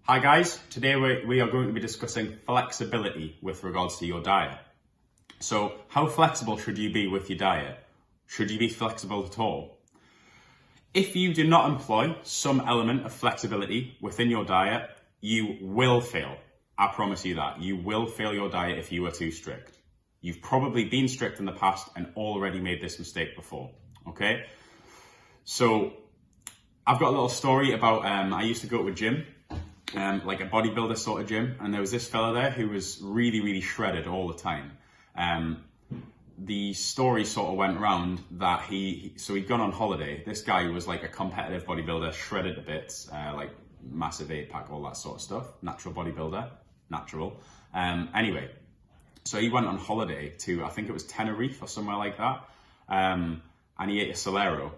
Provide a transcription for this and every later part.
Hi guys, today we are going to be discussing flexibility with regards to your diet. So how flexible should you be with your diet? Should you be flexible at all? If you do not employ some element of flexibility within your diet, you will fail. I promise you that. You will fail your diet if you are too strict. You've probably been strict in the past and already made this mistake before, okay? So I've got a little story about, I used to go to a gym, like a bodybuilder sort of gym, and there was this fella there who was really shredded all the time. The story sort of went around that he'd gone on holiday. This guy was like a competitive bodybuilder, shredded to bits, like massive 8-pack, all that sort of stuff. Natural bodybuilder, natural. Anyway, so he went on holiday to, I think it was Tenerife or somewhere like that, and he ate a Solero.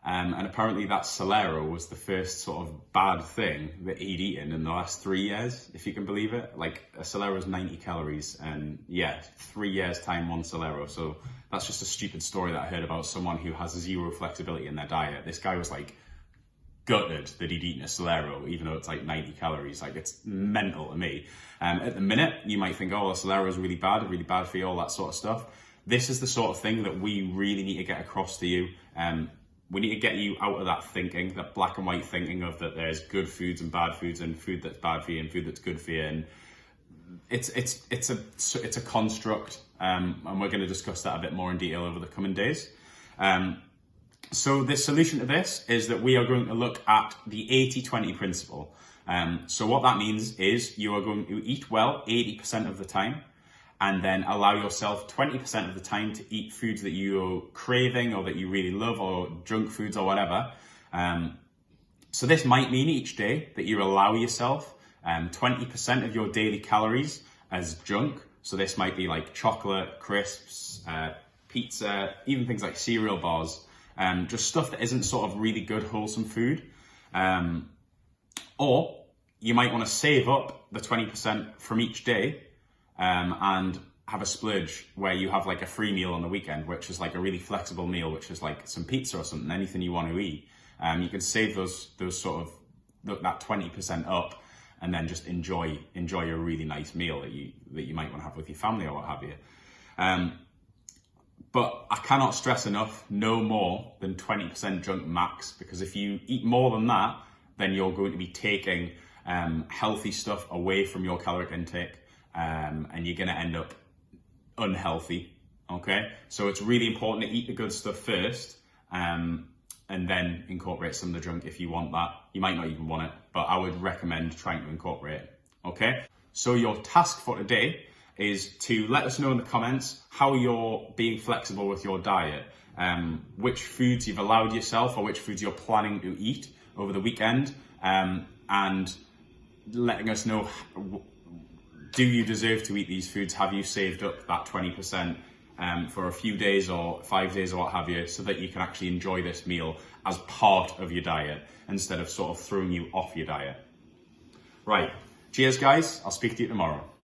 And apparently that Solero was the first sort of bad thing that he'd eaten in the last 3 years, if you can believe it. Like, a Solero is 90 calories, and yeah, 3 years time, one Solero. So that's just a stupid story that I heard about someone who has zero flexibility in their diet. This guy was like gutted that he'd eaten a Solero, even though it's like 90 calories. Like, it's mental to me. At the minute, you might think, oh, a Solero is really bad for you, all that sort of stuff. This is the sort of thing that we really need to get across to you. We need to get you out of that thinking, that black and white thinking of that there's good foods and bad foods, and food that's bad for you and food that's good for you. And it's a construct, and we're going to discuss that a bit more in detail over the coming days. So the solution to this is that we are going to look at the 80-20 principle. So what that means is you are going to eat well 80% of the time, and then allow yourself 20% of the time to eat foods that you're craving or that you really love, or junk foods or whatever. So this might mean each day that you allow yourself 20% of your daily calories as junk. So this might be like chocolate, crisps, pizza, even things like cereal bars, just stuff that isn't sort of really good, wholesome food. Or you might want to save up the 20% from each day, and have a splurge where you have like a free meal on the weekend, which is like a really flexible meal, which is like some pizza or something, anything you want to eat. You can save those sort of, that 20% up, and then just enjoy a really nice meal that you might want to have with your family or what have you. But I cannot stress enough, no more than 20% junk max, because if you eat more than that, then you're going to be taking healthy stuff away from your caloric intake. And you're going to end up unhealthy, okay? So it's really important to eat the good stuff first, and then incorporate some of the junk if you want that. You might not even want it, but I would recommend trying to incorporate it, okay? So your task for today is to let us know in the comments how you're being flexible with your diet, which foods you've allowed yourself, or which foods you're planning to eat over the weekend, and letting us know, do you deserve to eat these foods? Have you saved up that 20% for a few days or 5 days or what have you, so that you can actually enjoy this meal as part of your diet instead of sort of throwing you off your diet? Right, cheers guys, I'll speak to you tomorrow.